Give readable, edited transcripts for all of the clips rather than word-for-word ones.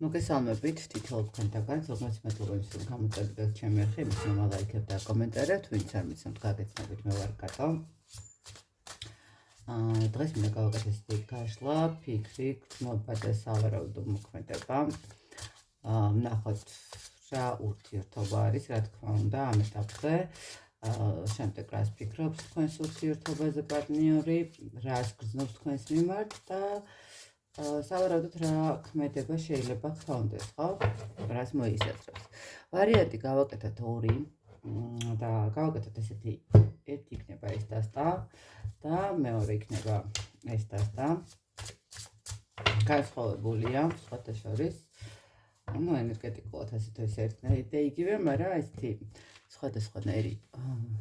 მოგესალმებით თითოეულ თქვენთაგან, ზოგადად მადლობა რომ გამოწერეთ ჩემი არხი, იმის მომალაიქებთ და კომენტარებთ, ვინც არ მიცემთ გაგეცნობით მე ვარ კატო. დღეს მინდა გავაკეთოთ გაშლა, ფიქრი, გრძნობა და სავარაუდო მოქმედება. ნახოთ რა ურთიერთობა არის, რა თქმა უნდა, ამ ეტაპზე. შემდეგ რას ფიქრობს თქვენს ურთიერთობაზე პარტნიორი, რას გრძნობს თქვენს მიმართ და სავარაუდოდ რა ქმედება შეიძლება გქონდეს, ხო? რას მოისაზრებს. ვარიანტი გავაკეთოთ ორი და გავაკეთოთ ესეთი ერთი იქნება ეს დასტა და მეორე იქნება ეს დასტა. განსხვავებულია სხვათა შორის. ენერგეტიკულად ასე თუ ისე ერთნაირი და იგივე, მაგრამ ესეთი სხვადასხვანაირი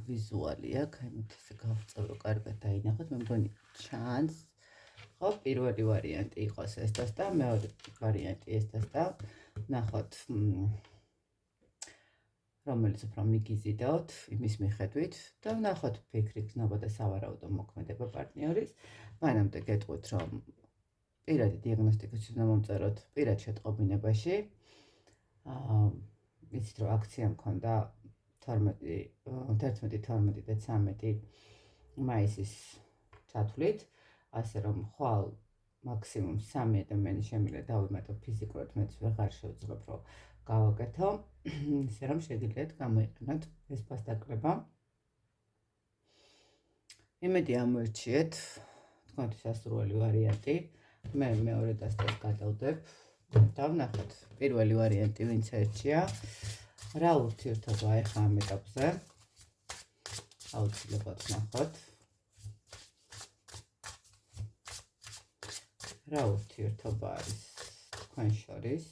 ვიზუალი აქვს, ამით ესე გავწევრო კარგად დაინახოთ, მე მგონი ჩანს. ხო, პირველი ვარიანტი იყოს ეს დასტა, მეორე ვარიანტი ეს დასტა. ნახოთ, რომელიც უფრო მიგიზიდოთ იმის მიხედვით და ვნახოთ ფიქრი, გრძნობა და სავარაუდო მოქმედება პარტნიორის. მანამდე გეტყვით, რომ პირადი დიაგნოსტიკას უნდა მომწეროთ პირად შეტყობინებაში. იცით, რომ აქცია მქონდა 11, 12 და 13 მაისის ჩათვლით. ასე რომ ხვალ მაქსიმუმ 3 ადამიანი შემიძლია დავიმატო ფიზიკურად, მეც ვეღარ შევძლებ რომ გავაკეთო. ისე რომ შეგიძლიათ გამოიყენოთ ეს ფასდაკლება. იმედი ამოერჩიეთ თქვენთვის სასურველი ვარიანტი. მე მეორე დასტას გადავდებ და ვნახოთ პირველი ვარიანტი ვინც ერჩია. რა ურთიერთობა ეხა ამ ეტაპზე. აუცილებლად ვნახოთ. რა ურთიერთობა არის თქვენ შორის?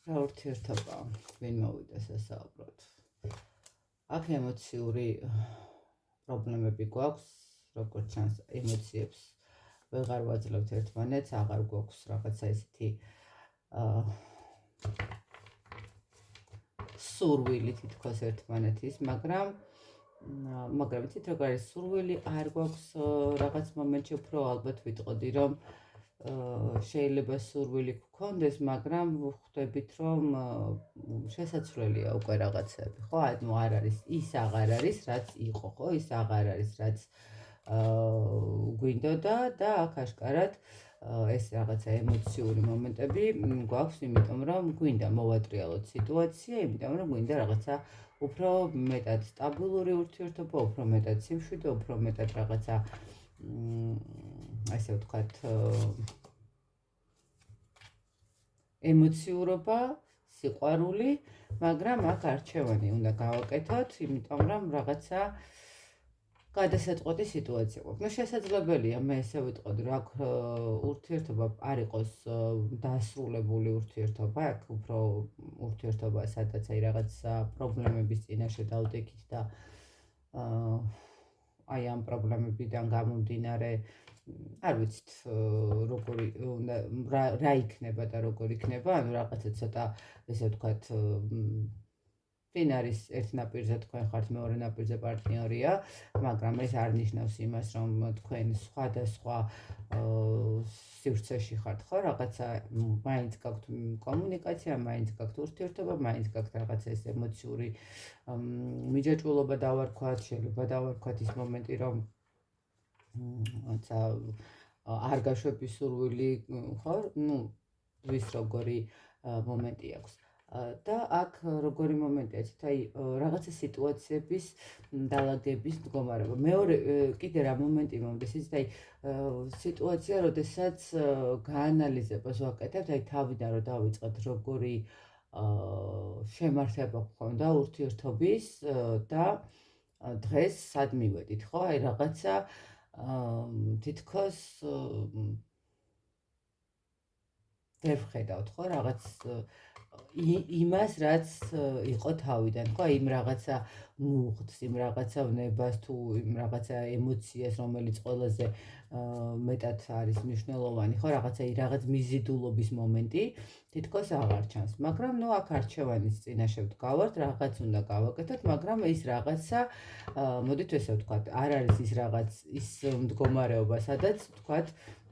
რა ურთიერთობა ვინ მოვიდა სასაუბროდ? აქ ემოციური პრობლემები გვაქვს, როგორც ჩანს, ემოციებს ვეღარ ვაძლევთ ერთმანეთს, აღარ გვაქვს რაღაცა ესეთი სურვილი თითქოს ერთმანეთის, მაგრამ იცით როგორ არის სურვილი, არ გვაქვს რაღაც მომენტში უფრო ალბათ ვიტყოდი, რომ შეიძლება სურვილი გქონდეს, მაგრამ ხვდებით, რომ შესაძლებელია უკვე რაღაცები, ხო? ანუ არ არის ის აღარ არის, რაც იყო, ხო? ის აღარ არის, რაც გვინდოდა და აქ აშკარად ეს რაღაცა ემოციური მომენტები გვაქვს, იმიტომ რომ გვინდა მოვატრიალოთ სიტუაცია, იმიტომ რომ გვინდა რაღაცა უფრო მეტად სტაბილური ურთიერთობა, უფრო მეტად სიმშვიდე, უფრო მეტად რაღაცა ასე ვთქვათ ემოციურობა, სიყვარული, მაგრამ აქ არჩევანი უნდა გავაკეთოთ, იმიტომ რომ რაღაცა გადასაწყვეტი სიტუაცია გვაქვს. შესაძლებელია, მე ესე ვიტყოდი, რომ აქ ურთიერთობა არ იყოს დასრულებული ურთიერთობა, აქ უფრო ურთიერთობა, სადაც აი რაღაცა პრობლემების წინაშე დავდექით და აი ამ პრობლემებიდან გამომდინარე, არ ვიცით, როგორი რა იქნება და როგორ იქნება, ანუ რაღაცა ცოტა ესე ვთქვათ ვინ არის ერთ ნაპირზე თქვენ ხართ, მეორე ნაპირზე პარტნიორია, მაგრამ ეს არ ნიშნავს იმას, რომ თქვენ სხვადასხვა სივრცეში ხართ, ხო? რაღაცა მაინც გაქვთ კომუნიკაცია, მაინც გაქვთ ურთიერთობა, მაინც გაქვთ რაღაცა ეს ემოციური მიჯაჭვულობა დავარქვათ, შეიძლება დავარქვათ ის მომენტი, რომ არ გაშვების სურვილი, ხო? ვის როგორი მომენტი აქვს. და აქ როგორი მომენტია, აი რაღაცა სიტუაციების დალაგების მდგომარეობა. მეორე კიდე რა მომენტი მომდის, იცით, აი სიტუაცია, როდესაც გაანალიზებას ვაკეთებთ, აი თავიდან რომ დავიწყეთ, როგორი შემართება გქონდა ურთიერთობის და დღეს სად მივედით, ხო? აი რაღაცა თითქოს ვერ ვხედავთ, ხო? რაღაც იმას, რაც იყო თავიდან, ხო? იმ რაღაცა მუხტს, იმ რაღაცა ვნებას თუ იმ რაღაცა ემოციას, რომელიც ყველაზე მეტად არის მნიშვნელოვანი, ხო? რაღაცა რაღაც მიზიდულობის მომენტი თითქოს აღარ ჩანს, მაგრამ აქ არჩევანის წინაშე ვდგავართ, რაღაც უნდა გავაკეთოთ, მაგრამ ის რაღაცა, მოდით ესე ვთქვათ, არ არის ის რაღაც ის მდგომარეობა, სადაც ვთქვათ,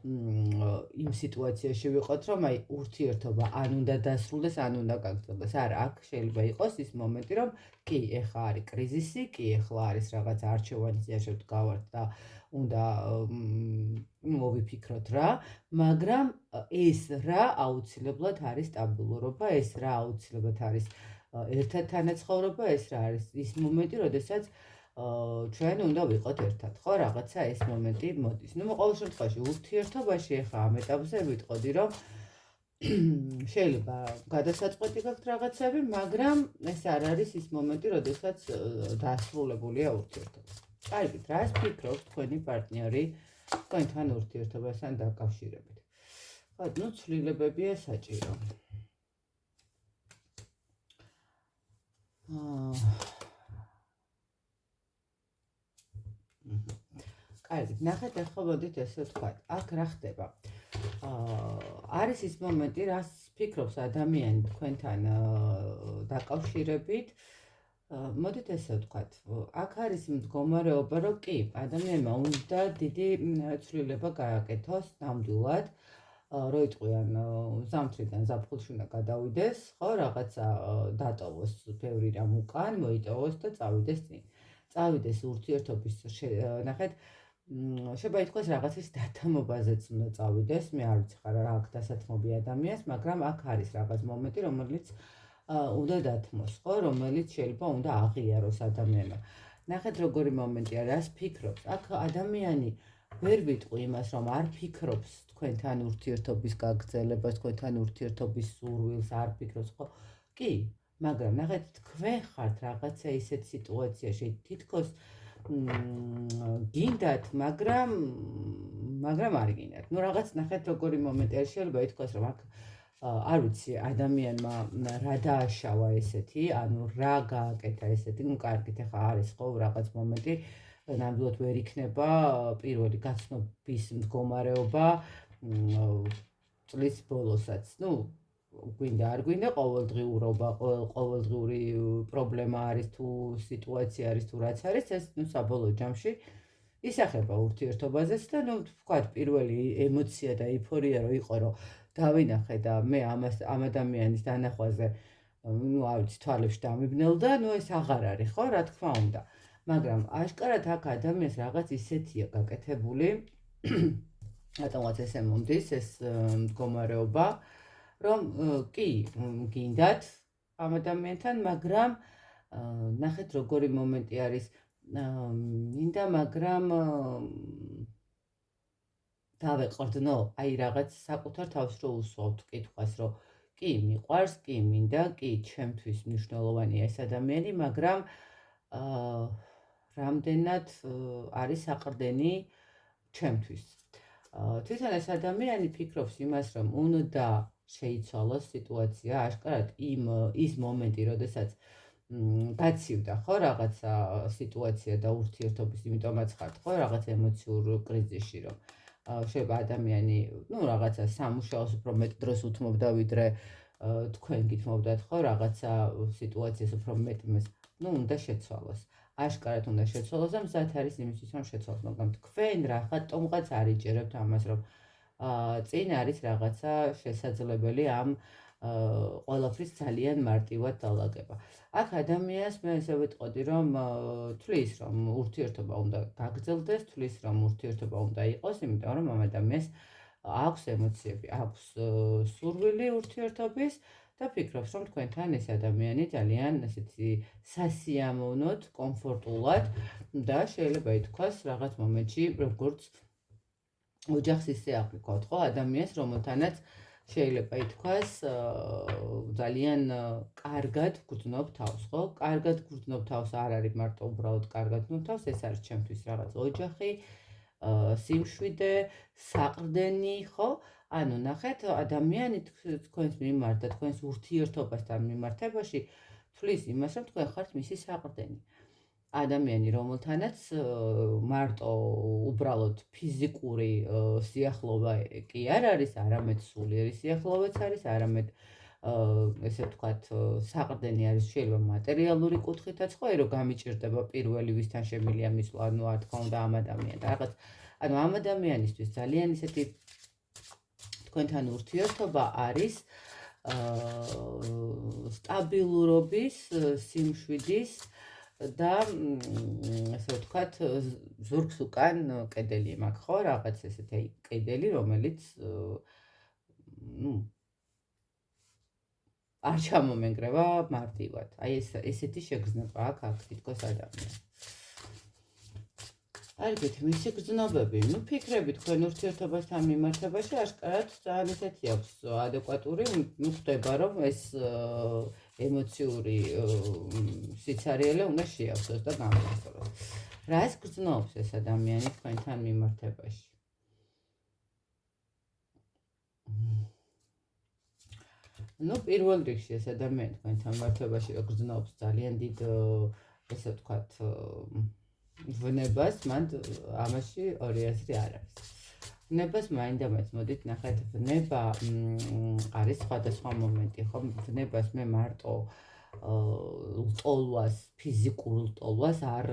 იმ სიტუაციაში ვიყოთ, რომ აი ურთიერთობა ან უნდა დასრულდეს, ან უნდა გაგრძელდეს. არა, აქ შეიძლება იყოს ის მომენტი, რომ კი, ეხლა არის კრიზისი, კი, ეხლა არის რაღაც არჩევანის წინაშე გავართ და უნდა მოვიფიქროთ რა, მაგრამ ეს რა აუცილებლად არის სტაბილურობა, ეს რა აუცილებლად არის ერთად თანაცხოვრება, ეს რა არის ის მომენტი, როდესაც ჩვენ უნდა ვიყოთ ერთად, ხო, რაღაცა ეს მომენტი მოდის. ნუ ყოველ შემთხვევაში ურთიერთობაში ახლა ამ ეტაპზე ვიტყოდი, რომ შეიძლება გადასაწყვეტი გაქვთ რაღაცები, მაგრამ ეს არ არის ის მომენტი, როდესაც დასრულებულია ურთიერთობა. კარგით, რას ფიქრობთ თქვენი პარტნიორი თქვენთან ურთიერთობასთან დაკავშირებით? ხო, ნუ ცვლილებებია საჭირო. კარგით, ნახეთ ახლა მოდით ესე ვთქვათ, აქ რა ხდება? არის ის მომენტი, რას ფიქრობს ადამიანი თქვენთან დაკავშირებით? მოდით ესე ვთქვათ, აქ არის მდგომარეობა, რომ კი, ადამიანმა უნდა დიდი ცვლილება გააკეთოს ნამდვილად, რო იტყვიან ზამთრიდან ზაფხულში უნდა გადავიდეს, ხო, რაღაცა დატოვოს ბევრი რამ უკან, მოიტოვოს და წავიდეს წინ. წავიდეს ურთიერთობის ნახეთ, შეიძლება ითქვას რაღაცის დათმობაზეც უნდა წავიდეს, მე არ ვიცი ხარ რა აქ დასათმობი ადამიანს, მაგრამ აქ არის რაღაც მომენტი, რომელიც უნდა დათმოს, ხო, რომელიც შეიძლება უნდა აღიაროს ადამიანმა. ნახეთ როგორი მომენტია, რას ფიქრობს? აქ ადამიანი ვერ ვიტყვი იმას, რომ არ ფიქრობს თქვენთან ურთიერთობის გაგრძელებას, თქვენთან ურთიერთობის სურვილს, არ ფიქრობს, ხო? კი, მაგრამ ნახეთ, თქვენ ხართ რაღაცა ისეთ სიტუაციაში, თითქოს გინდათ, მაგრამ არ გინდათ. ნუ რაღაც ნახეთ როგორი მომენტია, შეიძლება ითქვას, რომ აქ არ ვიცი, ადამიანმა რა დააშავა ესეთი, ანუ რა გააკეთა ესეთი, ნუ კარგით, ახლა არის ხო რაღაც მომენტი, ნამდვილად ვერ იქნება პირველი გაცნობის მდგომარეობა წლის ბოლოსაც. ნუ გვინდა არ გვინდა ყოველდღიურობა, ყოველდღიური პრობლემა არის თუ სიტუაცია არის თუ რაც არის, ეს ნუ საბოლოო ჯამში ისახება ურთიერთობაზეც და ნუ ვთქვათ, პირველი ემოცია და ეიფორია რო იყო, რომ დავინახე და მე ამ ადამიანის დანახვაზე ნუ არ ვიცი, თვალებში დამიბნელდა, ნუ ეს აღარ არის, ხო, რა თქმა უნდა. მაგრამ აშკარად აქ ადამიანს რაღაც ისეთია გაკეთებული, რატომღაც ესე მომდის ეს მდგომარეობა, რომ კი, გინდათ ამ ადამიანთან, მაგრამ ნახეთ როგორი მომენტი არის, მინდა, მაგრამ დავეყრდნო, აი რაღაც საკუთარ თავს რო უსვავთ კითხვას, რომ კი, მიყვარს, კი, მინდა, კი, ჩემთვის მნიშვნელოვანია ეს ადამიანი, მაგრამ რამდენად არის საყრდენი ჩემთვის. თვითონ ეს ადამიანი ფიქრობს იმას, რომ უნდა შეიცვალოს სიტუაცია, აშკარად ის მომენტი, როდესაც გაცივდა, ხო, რაღაცა სიტუაცია და ურთიერთობის, იმიტომაც ხართ, ხო, რაღაც ემოციურ კრიზისში, რომ შეიძლება ადამიანი, ნუ რაღაცა სამუშაოს უფრო მეტ დროს უთმობდა, ვიდრე თქვენ გითმობდათ, ხო, რაღაცა სიტუაციას უფრო მეტ, ნუ უნდა შეცვალოს. აშკარად უნდა შეცვალოს და მზად არის იმისთვის, რომ შეცვალოს, მაგრამ თქვენ რატომღაც არ იჭერებთ ამას, რომ წინ არის რაღაცა შესაძლებელი ამ ყველაფრის ძალიან მარტივად დალაგება. აქ ადამიანს მე ესე ვიტყოდი, რომ თვლის, რომ ურთიერთობა უნდა გაგრძელდეს, თვლის, რომ ურთიერთობა უნდა იყოს, იმიტომ რომ ამ ადამიანს აქვს ემოციები, აქვს სურვილი ურთიერთობის და ფიქრობს, რომ თქვენთან ეს ადამიანი ძალიან ესეთი სასიამოვნოდ, კომფორტულად და შეიძლება ითქვას რაღაც მომენტში, როგორც ოჯახს ისე აღვიქვათ, ხო, ადამიანს, რომელთანაც შეიძლება ითქვას ძალიან კარგად გრძნობ თავს, ხო? კარგად გრძნობ თავს არ არის მარტო უბრალოდ კარგად გრძნობ თავს, ეს არის ჩემთვის რაღაც ოჯახი, სიმშვიდე, საყრდენი, ხო? ანუ ნახეთ, ადამიანი თქვენს მიმართ და თქვენს ურთიერთობასთან მიმართებაში თვლის იმას, რომ თქვენ ხართ მისი საყრდენი. ადამიანი, რომელთანაც მარტო უბრალოდ ფიზიკური სიახლოვე კი არ არის, არამედ სულიერი სიახლოვეც არის, არამედ ესე ვთქვათ, საყრდენი არის შეიძლება მატერიალური კუთხითაც, ხო, რომ გამიჭირდება პირველი ვისთან შემილია მისვლა, ნუ რა თქმა უნდა ამ ადამიანთან, რაღაც ანუ ამ ადამიანისთვის ძალიან ისეთი თქვენთან ურთიერთობა არის სტაბილურობის, სიმშვიდის და ასე ვთქვათ, ზურგს უკან კედელი მაქვს, ხო, რაღაც ესეთი კედელი, რომელიც არ ჩამომენგრევა მარტივად. აი ესეთი შეგრძნება აქვს თითქოს ადამიანს. არიგეთ, მისი გრძნობები, ფიქრები თქვენ ურთიერთობასთან მიმართებაში ашკარად ძალიან ისეთი აქვს ადეკვატური, ხდება რომ ეს ემოციური სიცარიელე უნდა შეავსოს და გამოსწოროს. რას გრძნობს ეს ადამიანი თქვენთან მიმართებაში? პირველ რიგში ეს ადამიანი თქვენთან მიმართებაში გრძნობს ძალიან დიდ, ესე ვთქვათ, ვნებას, მან ამაში ორი აზრი არ არის. ვნებას მაინდამაინც მოდით ნახეთ, ვნება არის სხვადასხვა მომენტი, ხო? ვნებას მე მარტო ლტოლვას, ფიზიკურ ლტოლვას არ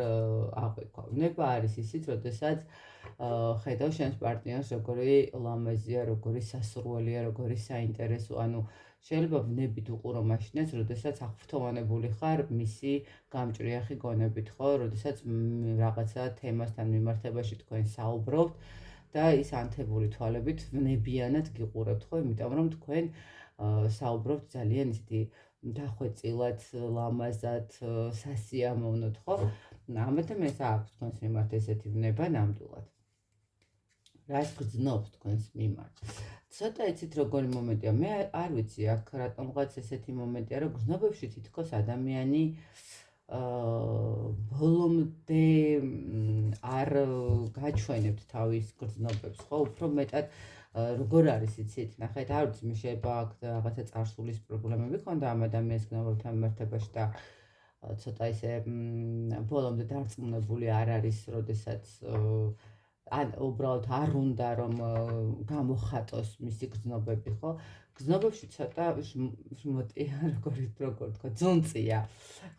აღვიქვა. ვნება არის ისიც, როდესაც ხედავ შენს პარტნიორს, როგორი ლამაზია, როგორი სასურველია, როგორი საინტერესო, ანუ შეიძლება ვნებით უყურო მაშინაც, როდესაც აღფრთოვანებული ხარ მისი გამჭრიახი გონებით, ხო? როდესაც რაღაცა თემასთან მიმართებაში თქვენ საუბრობთ და ის ანთებული თვალებით ვნებიანად გიყურებთ, ხო? იმიტომ რომ თქვენ საუბრობთ ძალიან ისეთი დახვეწილად, ლამაზად, სასიამოვნოდ, ხო? ამ ადამიანს აქვს თქვენს მიმართ ესეთი ვნება ნამდვილად. რას გრძნობს თქვენს მიმართ? ცოტა იცით როგორი მომენტია, მე არ ვიცი აქ რატომღაც ესეთი მომენტია, რომ გრძნობებში თითქოს ადამიანი ბოლომდე არ გაჩვენებთ თავის გრძნობებს, ხო? უფრო მეტად როგორ არის იცით, ნახეთ, არ ვიცი, მე შეიძლება აქ რაღაცა წარსულის პრობლემები ქონდა ამ ადამიანის გრძნობებთან მიმართებაში და ცოტა ისე ბოლომდე დარწმუნებული არ არის, როდესაც ან უბრალოდ არ უნდა რომ გამოხატოს მისი გრძნობები, ხო? გრძნობებში ცოტა შმოტია, როგორ თქვა, ძუნწია.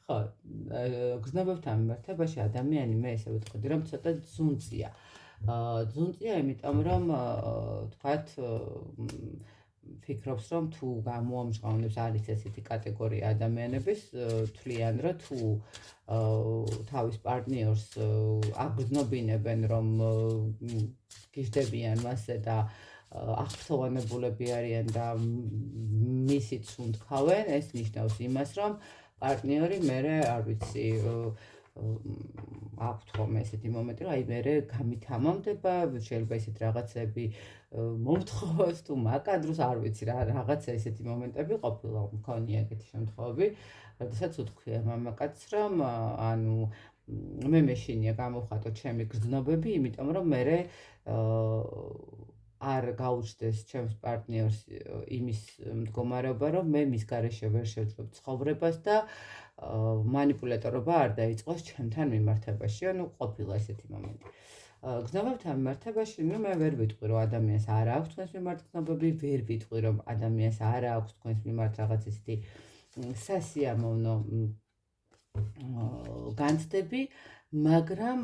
ხო, გრძნობებთან მიმართებაში ადამიანი მე ესე ვიტყოდი, რომ ცოტა ძუნწია. ძუნწია, იმიტომ რომ თქვათ ფიქრობს, რომ თუ გამოამჟღავნებს, არის ესეთი კატეგორია ადამიანების, თვლიან, რომ თუ თავის პარტნიორს აგრძნობინებენ, რომ გიждდებიან მასზე და აღფრთოვანებულები არიან და მისით უნთქავენ, ეს ნიშნავს იმას, რომ პარტნიორი მერე, არ ვიცი, აქვთ ხოლმე ესეთი მომენტი, რომ აი მერე გამითამამდება, შეიძლება ისეთ რაღაცები მომთხოვოს თუ მაკადროს, არ ვიცი რა, რაღაცა ესეთი მომენტები ყოფილა, მქონია ეგეთი შემთხვევები, როდესაც უთქვია მამაკაცს, რომ ანუ მე მეშინია გამოვხატო ჩემი გრძნობები, იმიტომ რომ მერე არ გაუჩნდეს ჩემს პარტნიორს იმის მდგომარეობა, რომ მე მის გარეშე ვერ შევძლებ ცხოვრებას და манипуляторობა არ დაიწყოს ჩემთან მიმართებაში, ანუ ყოფილა ესეთი მომენტი. გრძნობებთან მიმართებაში, მე ვერ ვიტყვი, რომ ადამიანს არ აქვს თქვენს მიმართ გრძნობები, ვერ ვიტყვი, რომ ადამიანს არ აქვს თქვენს მიმართ რაღაც ესეთი სასიამოვნო განცდები, მაგრამ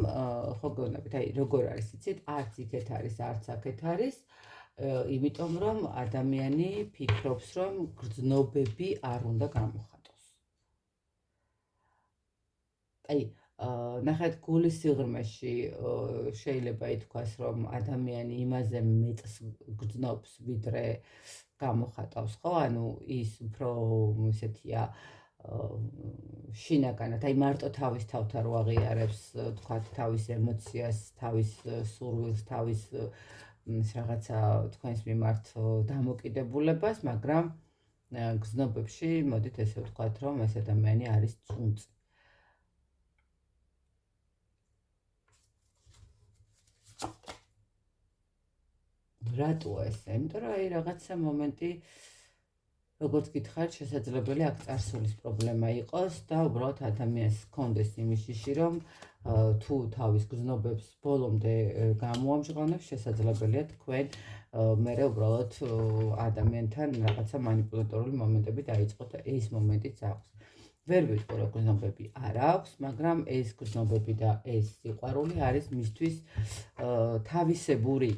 ხო გეუბნებით, აი როგორ არის, იცით, არც იქეთ არის, არც აქეთ არის, იმიტომ რომ ადამიანი ფიქრობს, რომ გრძნობები არ უნდა გამოხატოს. აი, ნახეთ, გულის სიღრმეში შეიძლება ითქვას, რომ ადამიანი იმაზე მეტს გრძნობს, ვიდრე გამოხატავს, ხო? ანუ ის უფრო ისეთია შინაგანად, აი მარტო თავის თავთან რო აღიარებს, თქვათ, თავის ემოციას, თავის სურვილს, თავის რაღაცა თქვენს მიმართ დამოკიდებულებას, მაგრამ გრძნობებში, მოდით ესე ვთქვათ, რომ ეს ადამიანი არის წუნწი. რატო ესე? იმიტომ რომ აი რაღაცა მომენტი, როგორც გითხარით, შესაძლებელი აქ წარსულის პრობლემა იყოს და უბრალოდ ადამიანს ჰქონდეს იმის შიში, რომ თუ თავის გრძნობებს ბოლომდე გამოამჟღავნებს, შესაძლებელია თქვენ მერე უბრალოდ ადამიანთან რაღაცა манипуляტორული მომენტები დაიწყოთ და ეს მომენტიც აქვს. ვერ ვიტყვი რომ გრძნობები არ აქვს, მაგრამ ეს გრძნობები და ეს სიყვარული არის მისთვის თავისებური.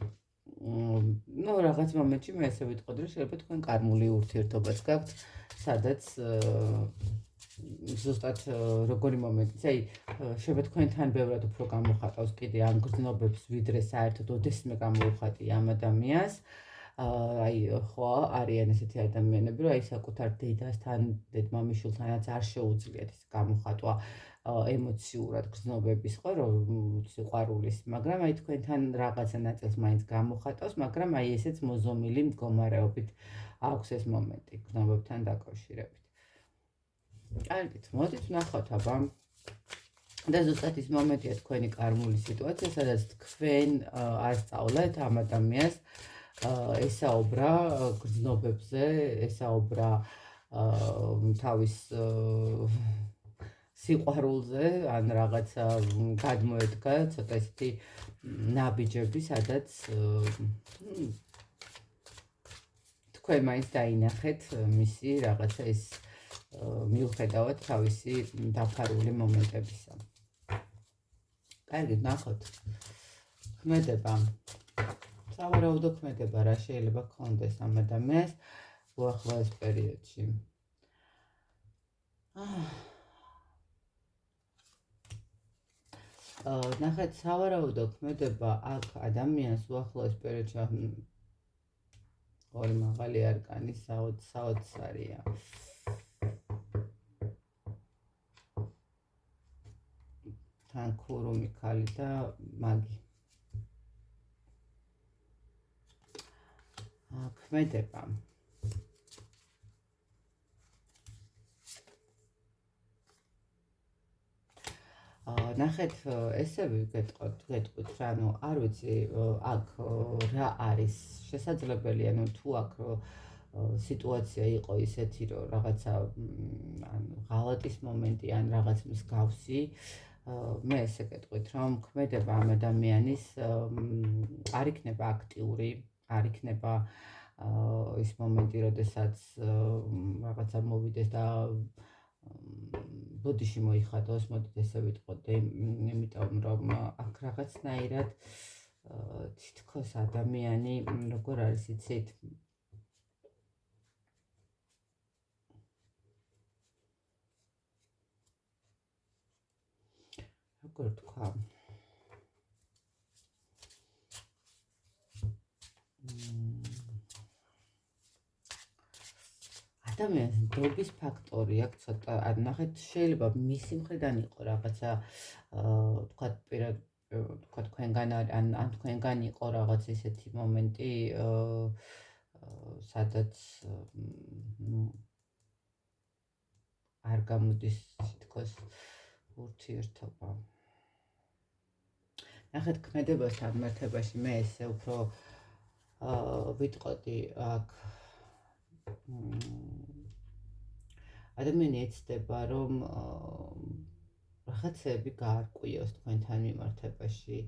რაღაც მომენტში მე ესე ვიტყოდი რომ შეიძლება თქვენ კარმული ურთიერთობაც გაქვთ, სადაც ზუსტად როგორი მომენტიც, აი შეიძლება თქვენთან ბევრად უფრო გამოხატავს კიდე ამ გრძნობებს, ვიდრე საერთოდ ოდესმე გამოუხატი ამ ადამიანს. აი ხო არიან ესეთი ადამიანები, რომ აი საკუთარ დედასთან, დედმამიშვილთანაც არ შეუძლიათ ეს გამოხატვა ემოციურად გრძნობების, ხო, რომ სიყვარულის, მაგრამ აი თქვენთან რაღაცა ნაწილს მაინც გამოხატავს, მაგრამ აი ესეც მოზომილი მდგომარეობით აქვს ეს მომენტი გრძნობებთან დაკავშირებით. კარგით, მოდით ვნახოთ აბა. და ზუსტად ის მომენტია თქვენი კარმული სიტუაცია, სადაც თქვენ ასწავლეთ ამ ადამიანს ესაუბრა გრძნობებზე, ესაუბრა თავის სიყვარულზე, ან რაღაცა გადმოედგა ცოტა ისეთი ნაბიჯები, სადაც თქვენ მაინც დაინახეთ მისი რაღაცა ეს მიუხედავად თავისი დაფარული მომენტებისა. კარგი, ნახოთ. ქმედება. სავარაუდო ქმედება რა შეიძლება გქონდეს ამ ადამიანს უახლოეს პერიოდში. ნახეთ, სავარაუდო ქმედება აქ ადამიანს უახლოეს პერიოდში ორი მაღალი არკანი საოცს არია. თან ქურუმი ქალი და მაგი. ქმედება. ნახეთ, ესე ვიგეტყვით, რა, არ ვიცი, აქ რა არის შესაძლებელი, ანუ თუ აქ სიტუაცია იყო ისეთი, რომ რაღაცა ღალატის მომენტი ან რაღაც მსგავსი, მე ესე გეტყვით, რომ ქმედება ამ ადამიანის არ იქნება აქტიური, არ იქნება ის მომენტი, როდესაც რაღაცა მოვიდეს და ბოდიში მოიხადოს, მოდით ესე ვიტყოდე, იმიტომ რომ აქ რაღაცნაირად თითქოს ადამიანი როგორ არის იცით, როგორ თქვა, ადამიანს ნდობის ფაქტორი აქვს ცოტა, ნახეთ, შეიძლება მისი მხრიდან იყო რაღაცა თქვა თქვენგან ან თქვენგან იყო რაღაც ესეთი მომენტი, სადაც არ გამოდის თითქოს ურთიერთობა. ნახეთ, ქმედებასთან მართებაში მე ესე უფრო ვიტყოდი აქ ადამიანი ეცდება, რომ რაღაცები გაარკვიოს თქვენთან მიმართებაში.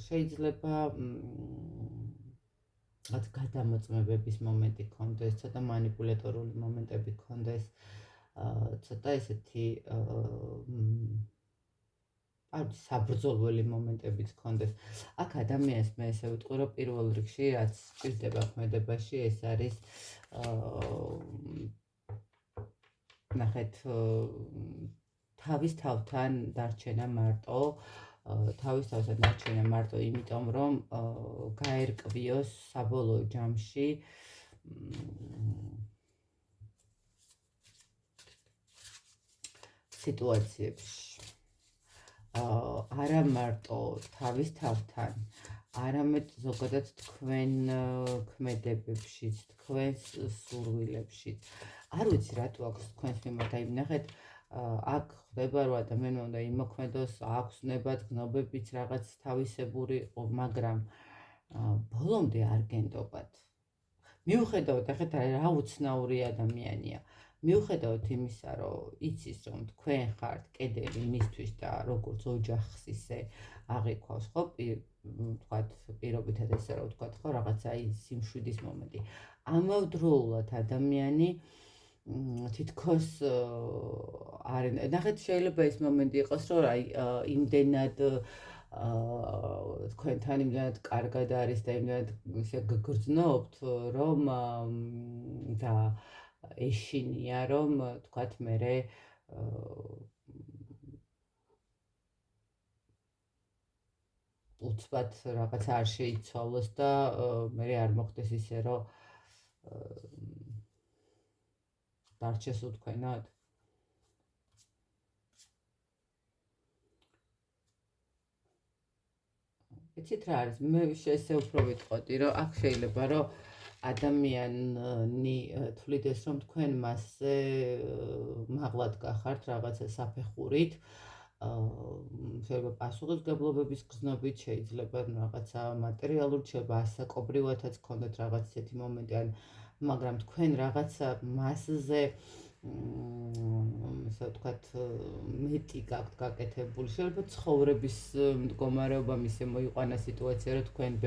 შეიძლება რაც გადამოწმებების მომენტი გქონდეს, ცოტა მანიპულატორული მომენტები გქონდეს, ცოტა ესეთი საბრძოლველი მომენტებიც გქონდეს. აქ ადამიანს მე ესე ვიტყვი, რომ პირველ რიგში რაც სჭირდება ქმედებაში, ეს არის ნახეთ, თავის თავთან დარჩენა მარტო, იმიტომ რომ გაერკვიოს საბოლოო ჯამში სიტუაციებში. არა მარტო თავის თავთან, არამედ ზოგადად თქვენ ქმედებებშიც, თქვენს სურვილებშიც. არ ვიცი რატო აქვს თქვენს მიმართ, აი ნახეთ, აქ ხდება რომ ადამიანმა უნდა იმოქმედოს, აქვს ნებად, გნობებიც რაღაც თავისებური, მაგრამ ბოლომდე არ გენდობათ. მიუხედავად, ახეთ რა უცნაური ადამიანია. მიუხედავად იმისა, რომ იცის, რომ თქვენ ხართ კედელი მისთვის და როგორც ოჯახს ისე აღიქვავს, ხო, თქვათ პირობითად ესე რომ ვთქვათ, ხო, რაღაცა ის სიმშვიდის მომენტი. ამავდროულად ადამიანი თითქოს არ ნახეთ შეიძლება ის მომენტი იყოს რომ აი იმდენად თქვენთან იმდენად კარგად არის და იმდენად ისე გგრძნობთ რომ და ეშინია რომ თქვათ მერე უცბად რაღაც არ შეიცვალოს და მერე არ მოხდეს ისე რომ დარჩეს უთქვენად იცით რა არის მე ესე უფრო ვიტყოდი რომ აქ შეიძლება რომ ადამიანი თვლიდეს რომ თქვენ მასზე მაღლად გახართ რაღაცა საფეხურით შეიძლება პასუხისმგებლობების გრძნობით შეიძლება რაღაცა მატერიალურ შეიძლება ასაკობრივათაც გქონდეთ რაღაც ისეთი მომენტი ან მაგრამ თქვენ რაღაცა მასზე ასე ვთქვათ მეტი გაქვთ გაკეთებული შეიძლება ცხოვრების მდგომარეობა ისე მოიყვანა სიტუაცია რომ თქვენ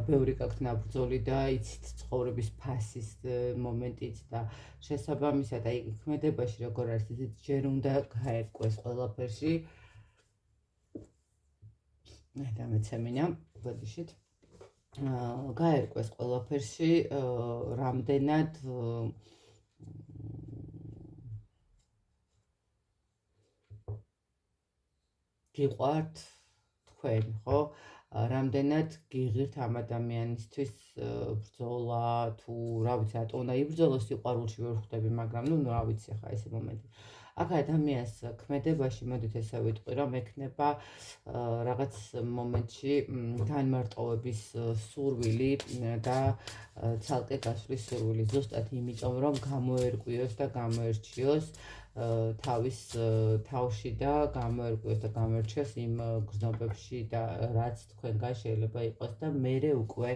ბევრი გაქვთ ნაბრძოლი და იცით ცხოვრების ფასის მომენტიც და შესაბამისად აი ქმედებაში როგორ არის იცით ჯერ უნდა გაერკვეს ყველაფერში და მეცემინა ბოდიშით გაერკვეს ყველაფერში რამდენად გიყვართ თქვენ, ხო? რამდენად გიღირთ ამ ადამიანისთვის ბრძოლა თუ რა ვიცი, რატო უნდა იბრძოლოს სიყვარულში ვერ ხვდები, მაგრამ ნუ რა ვიცი ხა ესე მომენტი. აქ ადამიანს ქმედებაში მოდით ესე ვიტყვი, რომ ექნება რაღაც მომენტში განმარტოვების სურვილი და ცალკე გასვლის სურვილი, ზუსტად იმიტომ, რომ გამოერკვიოს და გამოერჩიოს თავის თავში და გამოერკვიოს და გამოერჩიოს იმ გრძნობებში და რაც თქვენგან შეიძლება იყოს და მერე უკვე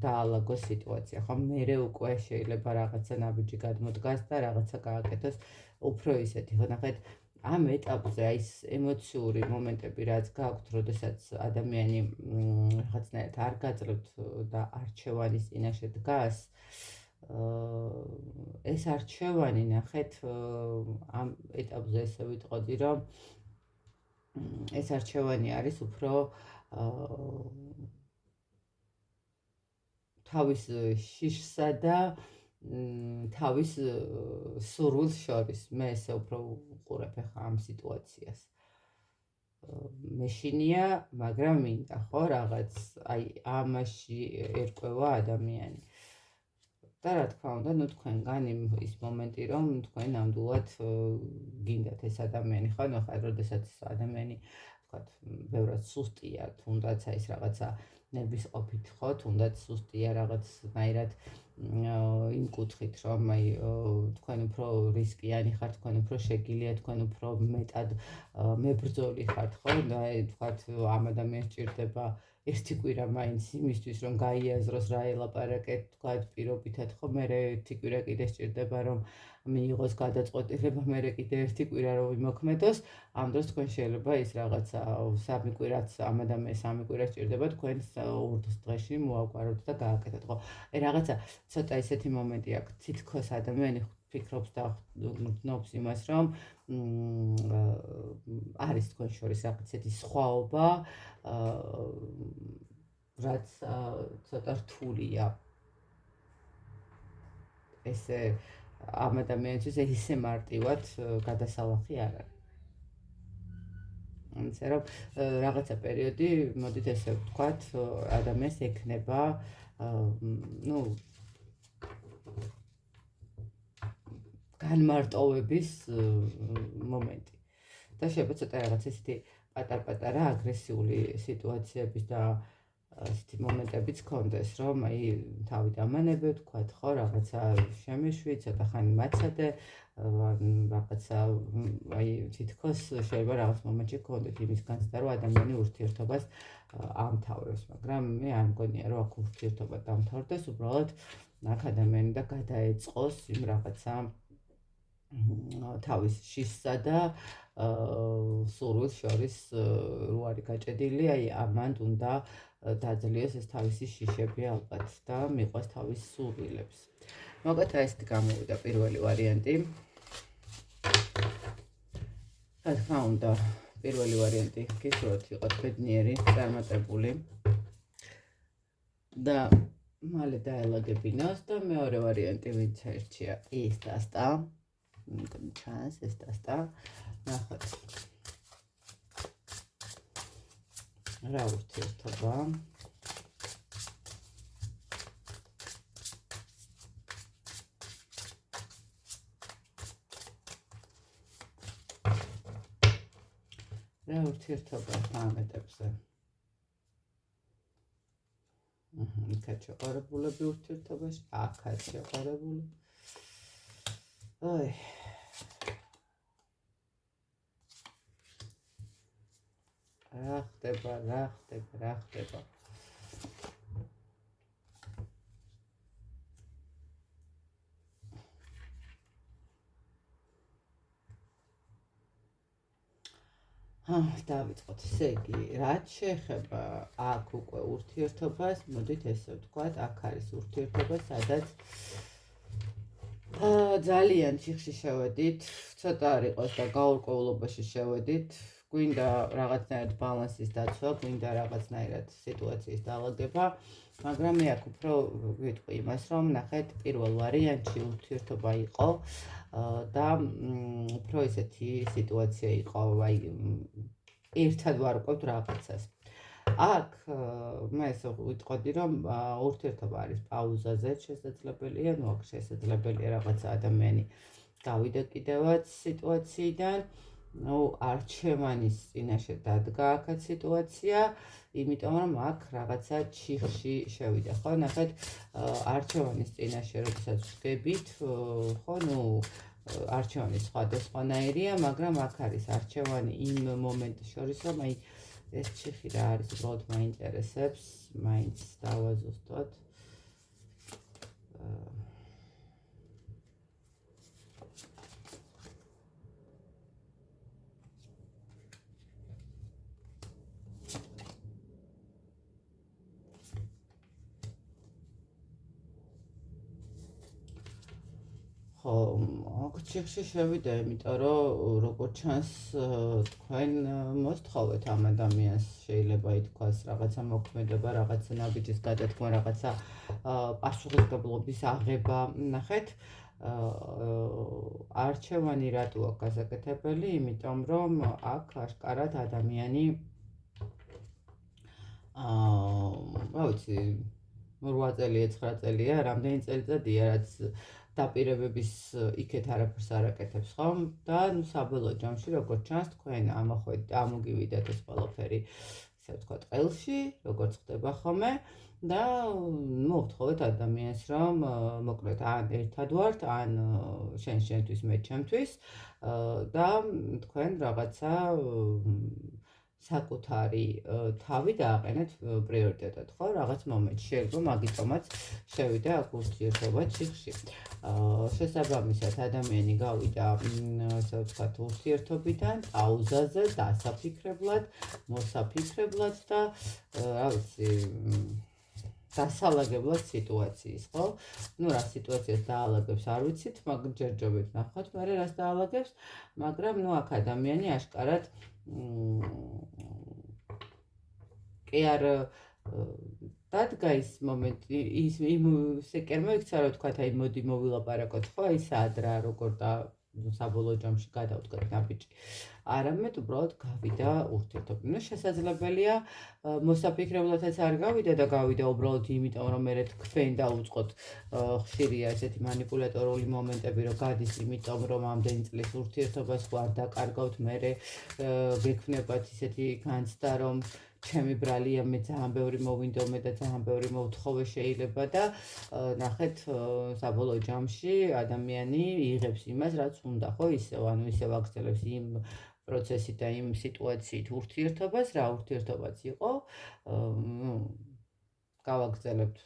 დაალაგოს სიტუაცია, ხო? მერე უკვე შეიძლება რაღაცა ნაბიჯი გადმოდგას და რაღაცა გააკეთოს უფრო ისეთი, ხო ნახეთ ამ ეტაპზე აი ეს ემოციური მომენტები რაც გაქვთ, როდესაც ადამიანი რაღაცნაირად არ გაძლევთ და არჩევანის წინაშე დგას ეს არჩევანი ნახეთ ამ ეტაპზე ესე ვიტყოდი რომ ეს არჩევანი არის უფრო თავის შიშსა და თავის სურვილს შორის მე ესე უფრო უყურებ ახლა ამ სიტუაციას მეშინია მაგრამ მინდა ხო რაღაც აი ამაში ერკვევა ადამიანი და რა თქმა უნდა, ნუ თქვენგან ის მომენტი, რომ თქვენ ნამდვილად გინდათ ეს ადამიანი, ხო, ნუ ხა, როდესაც ადამიანი, ვთქვათ, ბევრად სუსტია, თუნდაც აი ეს რაღაცა ნერვის ყოფით, ხო, თუნდაც სუსტია რაღაცნაირად იმ კუთხით, რომ აი თქვენ უფრო რისკიანი ხართ, თქვენ უფრო შეგიძლიათ, თქვენ უფრო მეტად მებრძოლი ხართ, ხო, და აი ვთქვათ, ამ ადამიანს ჭირდება ერთი კვირა მაინც იმისთვის რომ გაიაზროს რა ელაპარაკეთ თქვათ პირობითად ხო მე ერთი კვირა კიდე სჭირდება რომ მიიღოს გადაწყვეტილება მე კიდე ერთი კვირა რომ იმოქმედოს ამ დროს თქვენ შეიძლება ის რაღაცა სამი კვირაც ამ ადამიანს სამი კვირა სჭირდება თქვენ 2 დღეში მოაგვაროთ და გააკეთოთ ხო აი რაღაცა ცოტა ისეთი მომენტი აქვს თითქოს ადამიანი ფიქრობს და გნობს იმას რომ არის თქვენ შორის რაღაც ისეთი სხვაობა რაც ცოტა რთულია ესე ამ ადამიანისთვის ესე მარტივად გადასალახი არ არის. ისე რომ რაღაცა პერიოდი მოდით ესე ვთქვათ ადამიანს ექნება ნუ განმარტოვების მომენტი და შეიძლება ცოტა რაღაც ესეთი პატარ-პატარა აგრესიული სიტუაციების და ესეთი მომენტებიც გქონდეს, რომ აი თავი დამანებებ, თქვათ ხო, რაღაცა შემეშვი, ცოტა ხანი მაცადე, რაღაცა აი თითქოს შეიძლება რაღაც მომენტში გქონდეთ იმის განცდა, რომ ადამიანი ურთიერთობას ამთავრებს, მაგრამ მე არ მგონია, რომ აქ ურთიერთობა დამთავრდეს, უბრალოდ აქ ადამიანი და გადაეწყოს იმ რაღაცა თავის შიშსა და სურვილს შორის რო არის გაჭედილი, აი ამან უნდა დაძლიოს ეს თავისი შიშები ალბათ და მიყვას თავის სურვილებს. მოკლედ ესეთი გამოვიდა პირველი ვარიანტი. რა თქმა უნდა, პირველი ვარიანტი გისურვებთ იყოს ბედნიერი, წარმატებული და მალე დაელაგებინოს და მეორე ვარიანტი ვინც ერჩია ის დასტა. ჩანს ეს დასტა. ნახოთ. რა ურთიერთობა. რა ურთიერთობა ამ ეტაპზე. იქაც შეყარებულები ურთიერთობაში, აქაც შეყარებული. ოი. რა ხდება. დავიწყოთ. ესე იგი, რაც შეეხება აქ უკვე ურთიერთობას, მოდით ესე ვთქვათ, აქ არის ურთიერთობა, სადაც ძალიან ციხში შევედით, ცოტა არ იყოს და გაურკვევლობაში შევედით, გვინდა რაღაცნაირად ბალანსის დაცვა, გვინდა რაღაცნაირად სიტუაციის დალაგება, მაგრამ მე აქ უფრო ვიტყვი იმას, რომ ნახეთ, პირველ ვარიანტში ურთიერთობა იყო და უფრო ესეთი სიტუაცია იყო, აი ერთად ვარკვევთ რაღაცას. აქ მე ესე ვიტყოდი, რომ ურთიერთობა არის პაუზაზე, შესაძლებელია, ნუ აქ შესაძლებელია რაღაცა ადამიანი გავიდა კიდევაც სიტუაციიდან, ნუ არჩევანის წინაშე დადგა აქაც სიტუაცია, იმიტომ რომ აქ რაღაცა ჩიხში შევიდა, ხო? ნახეთ, არჩევანის წინაშე როდესაც ვდგებით, ხო, ნუ არჩევანი სხვადასხვანაირია, მაგრამ აქ არის არჩევანი იმ მომენტს შორის, რომ აი ეს ჩიხი რა არის, უბრალოდ მაინტერესებს, მაინც დავაზუსტოთ. აქ ჩიხში შევიდა, იმიტომ რომ როგორც ჩანს, თქვენ მოსთხოვეთ ამ ადამიანს, შეიძლება ითქვას რაღაცა მოქმედება, რაღაცა ნაბიჯის გადადგმა, რაღაცა პასუხისმგებლობის აღება. ნახეთ, არჩევანი რატო აქვს გასაკეთებელი, იმიტომ რომ აქ აშკარად ადამიანი რა ვიცი 8 წელია, 9 წელია, რამდენი წელიწადია, რაც დაპირებების იქეთ არაფერს არ აკეთებს, ხო? და ნუ საბოლოო ჯამში, როგორც ჩანს, თქვენ ამოგივიდათ ეს ყველაფერი, ისე ვთქვათ, ყელში, როგორც ხდება ხოლმე და მოვთხოვეთ ადამიანს, რომ მოკლედ ან ერთად ვართ, ან შენთვის, მე ჩემთვის და თქვენ რაღაცა საკუთარი თავი დააყენეთ პრიორიტეტად, ხო? რაღაც მომენტში შეიძლება მაგიტომაც შევიდა აქ ურთიერთობა ჩიხში. შესაბამისად ადამიანი გავიდა, ასე ვთქვათ, ურთიერთობიდან პაუზაზე, დასაფიქრებლად, მოსაფიქრებლად და რა ვიცი, დასალაგებლად სიტუაციის, ხო? ნუ რა სიტუაციას დაალაგებს არ ვიცით, მაგრამ ჯერჯერობით ნახოთ, მე რას დაალაგებს, მაგრამ ნუ აქ ადამიანი აშკარად კი არ დადგა ის მომენტი, ისე კი არ მოიქცა, რომ თქვათ, აი მოდი მოვილაპარაკოთ, ხო, აი სად რა, როგორ და საბოლოო ჯამში გადავდგეთ ნაბიჯი. არამედ უბრალოდ გავიდა ურთიერთობა. ნუ შესაძლებელია მოსაფიქრებლადაც არ გავიდა და გავიდა უბრალოდ იმიტომ, რომ მე თქვენ დაუწყოთ, ხშირია ესეთი მანიპულატორული მომენტები, რომ გადის იმიტომ, რომ ამდენი წლის ურთიერთობას ვარ დაკარგავთ, მე გექნებათ ისეთი განცდა, რომ ჩემი ბრალია, მე ძალიან ბევრი მოვინდომე და ძალიან ბევრი მოვთხოვე შეიძლება და ნახეთ, საბოლოო ჯამში ადამიანი იღებს იმას, რაც უნდა, ხო, ისევ, ანუ ისევ აგრძელებს იმ პროცესით და იმ სიტუაციით ურთიერთობას, რა ურთიერთობაც იყო, გავაგრძელებთ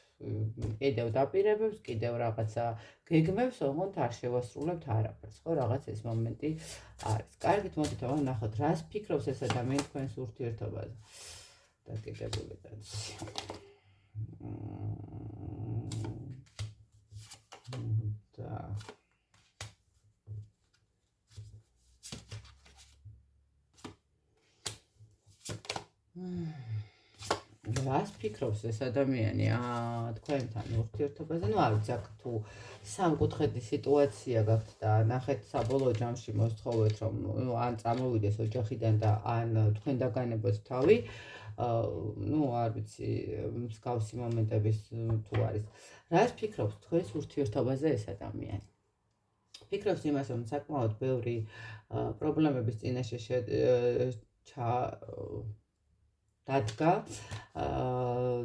კიდევ დაპირებებს, კიდევ რაღაცა გეგმებს, ოღონდ არ შევასრულებთ არაფერს, ხო, რაღაც ეს მომენტი არის. კარგით, მოდით ახლა ნახოთ, რას ფიქრობს ეს ადამიანი თქვენს ურთიერთობაზე. დაკიდებული კაცი. რას ფიქრობს ეს ადამიანი თქვენთან ურთიერთობაზე? ნუ არ ვიცი, აქ თუ სამკუთხედი სიტუაცია გაქვთ და ნახეთ საბოლოო ჯამში მოსთხოვეთ, რომ ან წამოვიდეს ოჯახიდან და ან თქვენ დაგანებოთ თავი, ნუ არ ვიცი, მსგავსი მომენტების თუ არის. რას ფიქრობს თქვენს ურთიერთობაზე ეს ადამიანი? ფიქრობს იმას, რომ საკმაოდ ბევრი პრობლემების წინაშე დადგა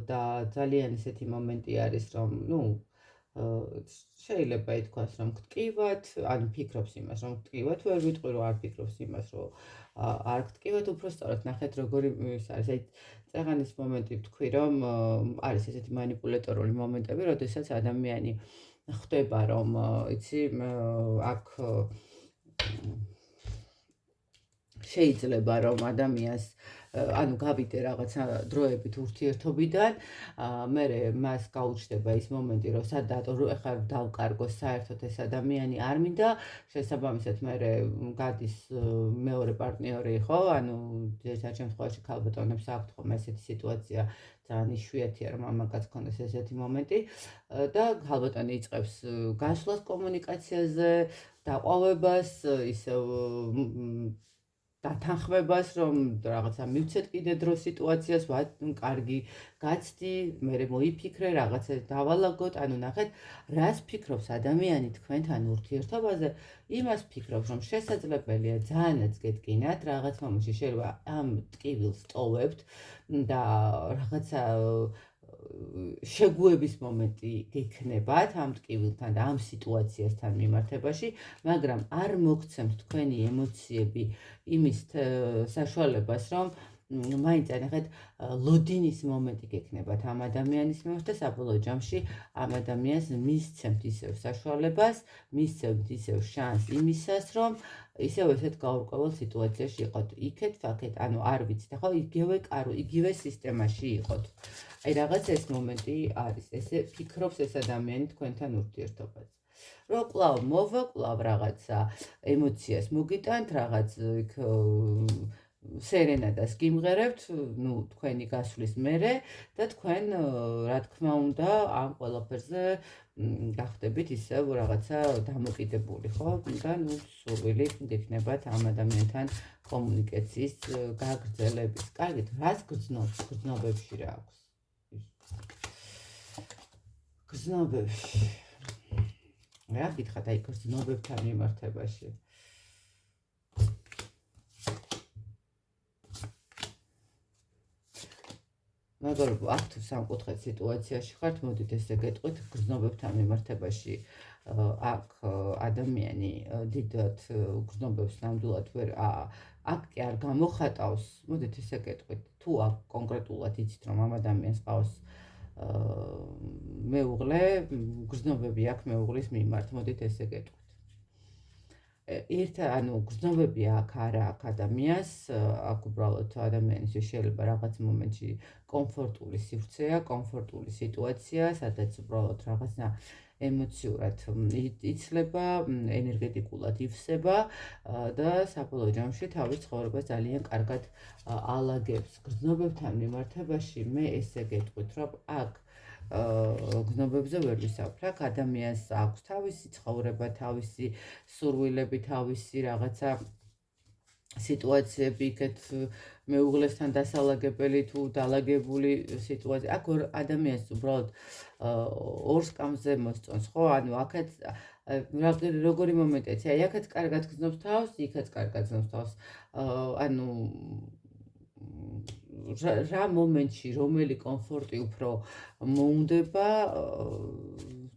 და ძალიან ისეთი მომენტი არის, რომ შეიძლება ითქვას, რომ გტკივათ, ანუ ფიქრობს იმას, რომ გტკივათ, ვერ ვიტყვი, რომ არ ფიქრობს იმას, რომ არ გტკივათ, უფრო სწორად ნახეთ, როგორი ის არის, აი წეღანის მომენტი ვთქვი, რომ არის ესეთი მანიპულატორული მომენტები, როდესაც ადამიანი ხვდება, რომ იცი, აქ შეიძლება რომ ადამიანს ანუ გავიდე რაღაცა დროებით ურთიერთობიდან, მერე მას გაუჩნდება ის მომენტი, რომ სადაც ეხლა დავკარგო საერთოდ ეს ადამიანი არ მინდა, შესაბამისად მერე გადის მეორე პარტნიორი, ხო? ანუ ერთ შემთხვევაში ქალბატონებს აქვთ ხოლმე ესეთი სიტუაცია, ძალიან იშვიათია, რომ მამაკაც ქონდეს ესეთი მომენტი და ქალბატონი იწყებს გასვლას კომუნიკაციაზე, დაყვავებას, ისევ დათანხმებას, რომ რაღაცა მივცეთ კიდე დრო სიტუაციას, კარგი გაცდი, მერე მოიფიქრე, რაღაცა დავალაგოთ, ანუ ნახეთ, რას ფიქრობს ადამიანი თქვენთან ურთიერთობაზე, იმას ფიქრობს, რომ შესაძლებელია ძალიანაც გეტკინათ, რაღაც მომენტში შეიძლება ამ ტკივილს ტოვებთ და რაღაცა შეგუების მომენტი გექნებათ ამ ტკივილთან და ამ სიტუაციასთან მიმართებაში, მაგრამ არ მოგცემთ თქვენი ემოციები იმის საშუალებას, რომ მაინც ნახეთ ლოდინის მომენტი გექნებათ ამ ადამიანის მიმართ და საბოლოო ჯამში ამ ადამიანს მისცემთ ისევ საშუალებას, მისცემთ ისევ შანსს იმისას, რომ ისევ ესეთ გაურკვეველ სიტუაციაში იყოთ. იქეთ, აქეთ, ანუ არ ვიცით, ხო, იგივე სისტემაში იყოთ. აი რაღაც ეს მომენტი არის, ესე ფიქრობს ეს ადამიანი თქვენთან ურთიერთობაზე. რომ კვლავ მოვა, კვლავ რაღაცა ემოციას მოგიტანთ, რაღაც იქ სერენადას გიმღერებთ, თქვენი გასვლის მერე და თქვენ, რა თქმა უნდა, ამ ყველაფერზე გახდებით ისევ რაღაცა დამოკიდებული, ხო? და სურვილი გექნებათ ამ ადამიანთან კომუნიკაციის გაგრძელების. კარგით, რას გრძნობთ? გრძნობებში რა აქვს? გრძნობებში. რა გითხათ აი გრძნობებთან მიმართებაში? მაგრამ აქ თუ სამკუთხედ სიტუაციაში ხართ, მოდით ესე გეტყვით, გრძნობებთან მიმართებაში აქ ადამიანი დიდად გრძნობებს ნამდვილად ვერ აქ კი არ გამოხატავს, მოდით ესე გეტყვით, თუ აქ კონკრეტულად იცით, რომ ამ ადამიანს ყავს მეუღლე, გრძნობები აქ მეუღლის მიმართ, მოდით ესე გეტყვით. ანუ გრძნობები აქ არა აქ ადამიანს, აქ უბრალოდ ადამიანის შეიძლება რაღაც მომენტში კომფორტული სივრცეა, კომფორტული სიტუაცია, სადაც უბრალოდ რაღაცა ემოციურად იცლება, ენერგეტიკულად ივსება და საბოლოო ჯამში თავის ცხოვრებას ძალიან კარგად ალაგებს. გრძნობებთან მიმართებაში მე ესე გეტყვით, რომ აქ გრძნობებზე ვერ ვისაუბრ. აქ ადამიანს აქვს თავისი ცხოვრება, თავისი სურვილები, თავისი რაღაცა სიტუაციები, იქეთ მეუღლესთან დასალაგებელი თუ დალაგებული სიტუაცია. აქ ადამიანს უბრალოდ ორ სკამზე მოსწონს, ხო? ანუ აქაც როგორი მომენტია, აი აქაც კარგად გრძნობს თავს, იქაც კარგად გრძნობს თავს. ანუ რა მომენტში რომელი კომფორტი უფრო მოუნდება,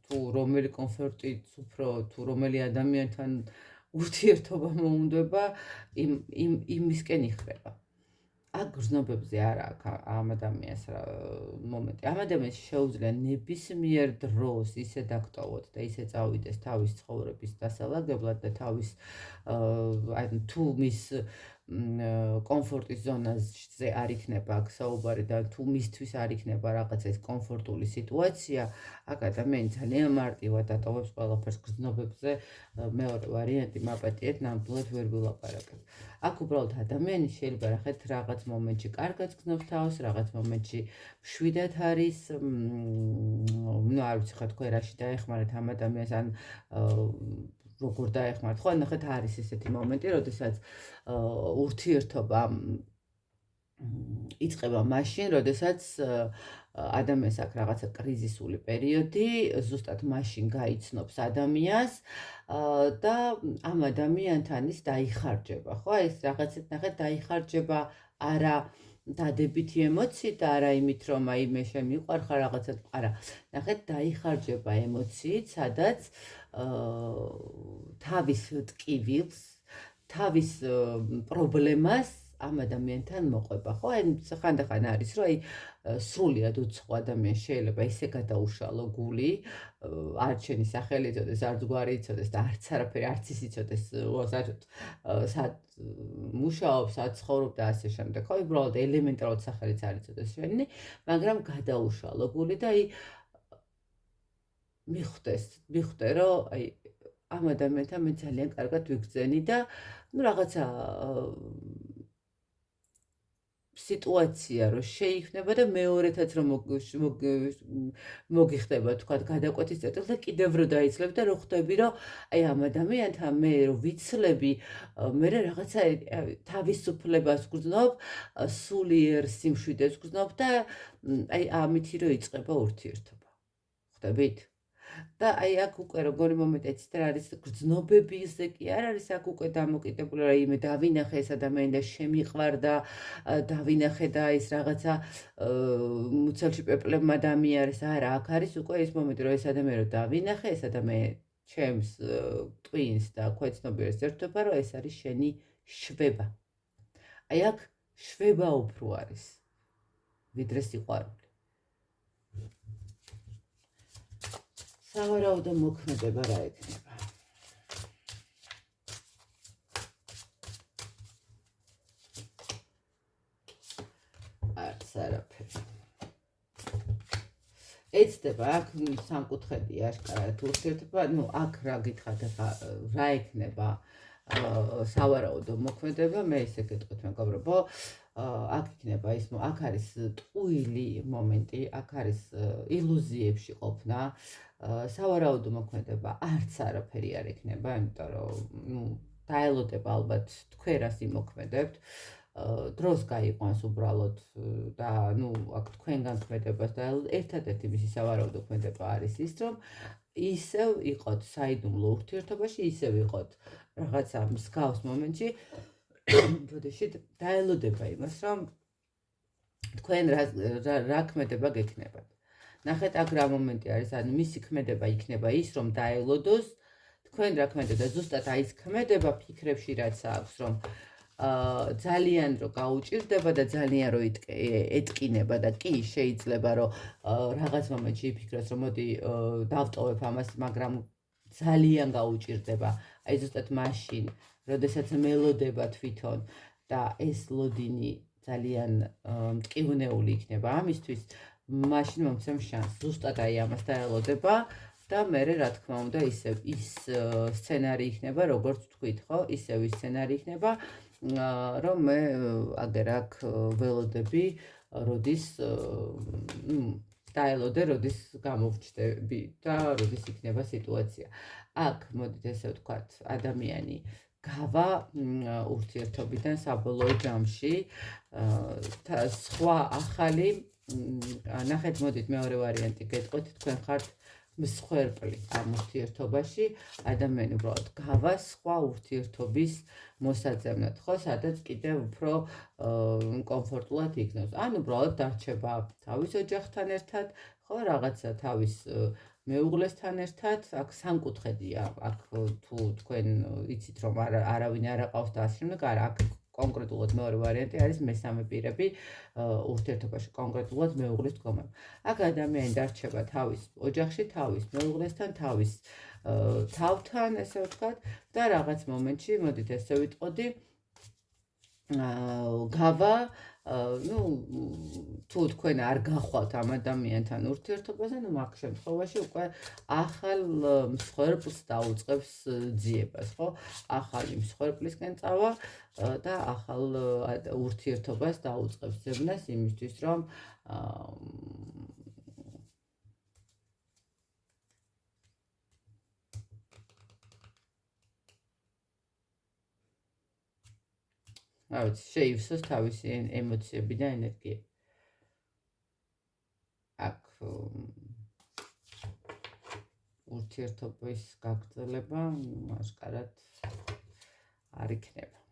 თუ რომელი კომფორტიც უფრო, თუ რომელი ადამიანთან ურთიერთობა მოუნდება, იმისკენ იხრება. აქ გრძნობებზე არა აქვს ამ ადამიანს მომენტი. ამ ადამიანს შეუძლია ნებისმიერ დროს ისე დაგტოვოთ და ისე წავიდეს თავის ცხოვრების დასალაგებლად და თავის თუ მის კომფორტის ზონაზე არ იქნება აქ საუბარი და თუ მისთვის არ იქნება რაღაცა ეს კომფორტული სიტუაცია, აქ ადამიანი ძალიან მარტივად ატოვებს ყველაფერს გრძნობებზე. მეორე ვარიანტი მაპატიეთ, ნამდვილად ვერ ვილაპარაკებ. აქ უბრალოდ ადამიანი შეიძლება რაღაც მომენტში კარგად გრძნობს თავს, რაღაც მომენტში მშვიდად არის, არ ვიცი ხა თქვენ რაში დაეხმარეთ ამ ადამიანს ან როგორ დაეხმართ, ხო, ნახეთ არის ესეთი მომენტი, როდესაც ურთიერთობა იწყება მაშინ, როდესაც ადამიანს აქვს რაღაცა კრიზისული პერიოდი, ზუსტად მაშინ გაიცნობს ადამიანს და ამ ადამიანთან ის დაიხარჯება, ხო? ეს რაღაცეთ ნახეთ დაიხარჯება არა დადებითი ემოციით და არა იმით, რომ აი მე შემიყვარხარ რაღაცად, არა, ნახეთ დაიხარჯება ემოციით, სადაც თავის ტკივილს, თავის პრობლემას ამ ადამიანთან მოყვება, ხო? აი ხანდახან არის, რომ აი სრულიად უცხო ადამიანს შეიძლება ისე გადაუშალო გული, არც შენი სახელი იცოდეს, არც გვარი იცოდეს და არც არაფერი, არც ის იცოდეს, სად მუშაობს, სად ცხოვრობს და ასე შემდეგ, ხო? უბრალოდ ელემენტარულად სახელიც არ იცოდეს შენი, მაგრამ გადაუშალო გული და აი მიხვდე, რომ აი ამ ადამიანთან მე ძალიან კარგად ვიგრძენი და ნუ რაღაცა სიტუაცია რომ შეიქმნება და მეორეთაც რომ მოგიხდება თქვა გადაკვეთის წერტილს და კიდევ რო დაიცლებ და რო ხვდები რომ აი ამ ადამიანთან მე რო ვიცლები მე რაღაცა თავისუფლებას გრძნობ, სულიერ სიმშვიდეს გრძნობ და აი ამითი რო იწყება ურთიერთობა. ხვდებით? და აი აქ უკვე როგორი მომენტიც და არის გრძნობები ისე კი არ არის აქ უკვე დამოკიდებული რა იმე დავინახე ეს ადამიანი და შემიყვარდა დავინახე და ის რაღაცა მუცელში პეპლებმა დამიარეს არა აქ არის უკვე ეს მომენტი რომ ეს ადამიანი რომ დავინახე ეს ადამიანი ჩემს ტვინს და ქვეცნობიერს ერთობა რომ ეს არის შენი შვება აი აქ შვება უფრო არის ვიდრე სიყვარული სავარაუდო მოქმედება რა ექნება. არც არაფერი. ეცდება აქ სამკუთხედია აშკარად ურთიერთობა, ნუ აქ რა გითხრათ ახლა რა ექნება სავარაუდო მოქმედება, მე ისე გეტყვით მეგობრებო, აქ იქნება ის, აქ არის ტყუილი მომენტი, აქ არის ილუზიებში ყოფნა, სავარაუდო მოქმედება არც არაფერი არ ექნება, იმიტომ რომ დაელოდება ალბათ თქვენ რას იმოქმედებთ, დროს გაიყვანს უბრალოდ და აქ თქვენგან ქმედებას და ერთადერთი მისი სავარაუდო მოქმედება არის ის, რომ ისევ იყოთ საიდუმლო ურთიერთობაში, ისევ იყოთ რაღაცა მსგავს მომენტში, როდესაც დაელოდება იმას, რომ თქვენ რა ქმედება გექნებათ. ნახეთ აქ რა მომენტი არის, ანუ მისი ქმედება იქნება ის, რომ დაელოდოს, თქვენ რა ქმედეთ და ზუსტად აი ეს ქმედება ფიქრებში რაც აქვს, რომ ძალიან რო გაუჭირდება და ძალიან რო ეტკინება და კი შეიძლება რომ რაღაც მომენტში იფიქროს, რომ მოდი დავტოვებ ამას, მაგრამ ძალიან გაუჭირდება. აი ზუსტად მაშინ, როდესაც მელოდება თვითონ და ეს ლოდინი ძალიან მტკივნეული იქნება ამისთვის, მაშინ მომცემ შანსს. ზუსტად აი ამას დაელოდება და მე რა თქმა უნდა ისევ ის სცენარი იქნება, როგორც თქვით, ხო? ისევ ის სცენარი იქნება, რომ მე აგერ აქ ველოდები, როდის დაელოდე, როდის გამოვჩდები და როდის იქნება სიტუაცია. აქ მოდით ესე ვთქვათ, ადამიანი გავა ურთიერთობიდან საბოლოო ჯამში, სხვა ახალი ნახეთ, მოდით მეორე ვარიანტი გეტყვით, თქვენ ხართ მსხვერპლი ამ ურთიერთობაში, ადამიანი უბრალოდ გავა სხვა ურთიერთობის მოსაძებნად, ხო, სადაც კიდევ უფრო კომფორტულად იქნებს. ან უბრალოდ დარჩება თავის ოჯახთან ერთად, ხო, რაღაცა თავის მეუღლესთან ერთად, აქ სამკუთხედია, აქ თუ თქვენ იცით რომ არავინ არ აყავს და ასე შემდეგ, არა, აქ კონკრეტულად მეორე ვარიანტი არის მესამე პირები ურთიერთობაში, კონკრეტულად მეუღლის დგომები. აქ ადამიანი დარჩება თავის ოჯახში, თავის მეუღლესთან, თავის თავთან, ესე ვთქვათ, და რაღაც მომენტში, მოდით ესე ვიტყოდი, გავა ну თუ თქვენ არ გახვალთ ამ ადამიანთან ურთიერთობაზე, ну მაგ შემთხვევაში უკვე ახალ მსხვერპლს დაუწყებს ძიებას, ხო? ახალი მსხვერპლისკენ წავა და ახალ ურთიერთობას დაუწყებს ძებნას იმისთვის, რომ რაც შეივსოს თავისი ემოციები და ენერგია. აქ ურთიერთობის გაგრძელება ასკარად არ იქნება.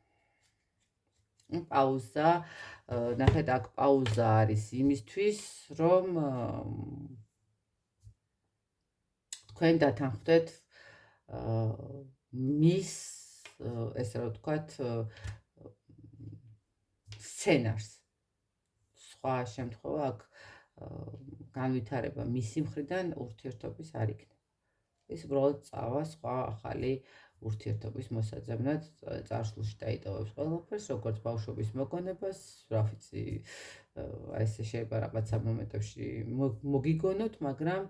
პაუზა, ნახეთ, აქ პაუზა არის იმისთვის, რომ თქვენ დათანხმდეთ მის, ესე რომ ვთქვათ, სცენარს. სხვა შემთხვევა აქ განვითარება მისი მხრიდან ურთიერთობის არ იქნება. ის უბრალოდ წავა სხვა ახალი ურთიერთობის მოსაძებნად, წარსულში დაიტოვებს ყველაფერს, როგორც ბავშვობის მოგონებას, რა ვიცი, ესე შეიძლება რაღაცა მომენტებში მოგიგონოთ, მაგრამ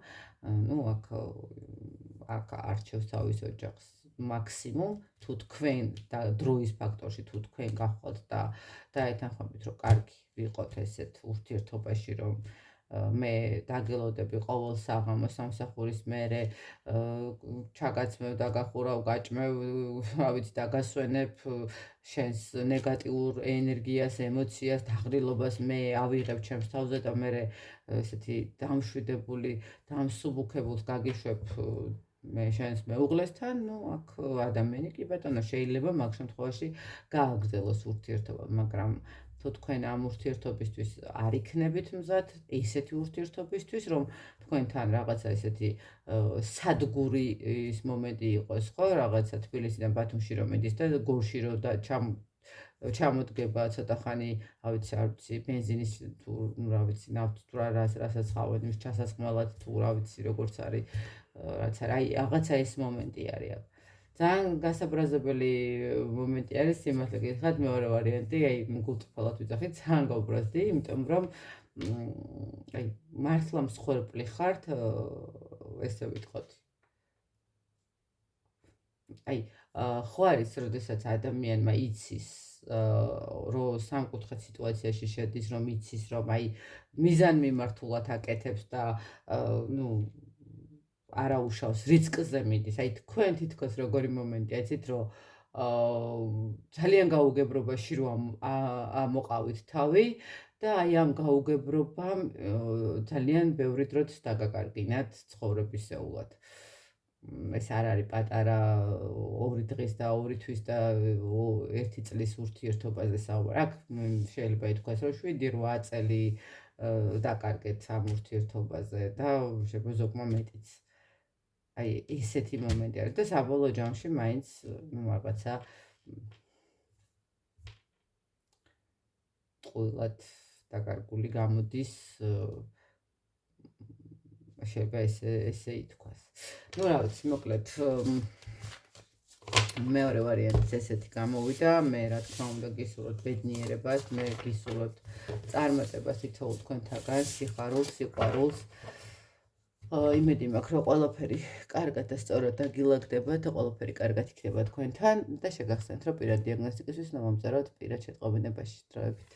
ну აქ არჩევს თავის ოჯახს. მაქსიმუმ თუ თქვენ და დროის ფაქტორში თუ თქვენ გახვალთ და დაეთანხმებით, რომ კარგი ვიყოთ ესეთ ურთიერთობაში, რომ მე დაგელოდები ყოველ საღამოს სამსახურის მერე ჩაგაცმევ, დაგახურავ, გაჭმევ, რა ვიცი, დაგასვენებ შენს ნეგატიურ ენერგიას, ემოციას, დაღრილობას მე ავიღებ ჩემს თავზე და მე ესეთი დამშვიდებული, დამსუბუქებულს გაგიშვებ მე შენს მეუღლესთან, ну აქ ადამიანი კი ბატონო შეიძლება მაგ შემთხვევაში გააგრძელოს ურთიერთობა, მაგრამ თუ თქვენ ამ ურთიერთობისთვის არ იქნებით მზად, ესეთი ურთიერთობისთვის, რომ თქვენთან რაღაცა ესეთი სადგურის მომენტი იყოს, ხო, რაღაცა თბილისიდან ბათუმში რომ მიდის და გორში რომ და ჩამოდგება ცოტა ხანი, რა ვიცი, არ ვიცი, ბენზინის თუ რა ვიცი, ნავთის თუ რასაც ხავენ ის ჩასასხმელად თუ რა ვიცი, როგორც არის რაც აი რაღაცა ეს მომენტი არის აქ. ძალიან გასაბრაზებელი მომენტი არის, სიმართლე გითხრათ, მეორე ვარიანტი, აი გულწრფელად ვიძახით, ძალიან გაუბრაზდი, იმიტომ რომ აი მართლა მსხვერპლი ხართ, ესე ვიტყოთ. აი ხო არის, როდესაც ადამიანმა იცის, რომ სამკუთხედ სიტუაციაში შედის, რომ იცის, რომ აი მიზანმიმართულად აკეთებს და ну არაუშავს რისკზე მიდის. აი თქვენ თითქოს როგორი მომენტია, იცით, რომ ძალიან გაუგებრობაში რომ ამოყავით თავი და აი ამ გაუგებრობამ ძალიან ბევრი დროც დაგაკარგინათ ცხოვრებისეულად. ეს არ არის პატარა 2 დღის და 2 თვის და 1 წლის ურთიერთობაზე საუბარი. აქ შეიძლება ითქვას, რომ 7-8 წელი დაკარგეთ ამ ურთიერთობაზე და შეიძლება ზოგმა მეტიც. აი ესეთი მომენტი არის და საბოლოო ჯამში მაინც რაღაცა ყოლად დაკარგული გამოდის, შეიძლება ესე ითქვას. ну რა ვიცი, მოკლედ მეორე ვარიანტიც ესეთი გამოვიდა, მე რა თქმა უნდა გისურვებთ ბედნიერებას, მე გისურვებთ წარმატებას თითოეულ თქვენთაგან, სიხარულს, სიყვარულს. იმედი მაქვს, რომ ყველაფერი კარგად და სწორად დაგილაგდება და ყველაფერი კარგად იქნება თქვენთან და შეგახსენეთ, რომ პირად დიაგნოსტიკისთვის მომამზადოთ პირად შეტყობინებაში დროებით.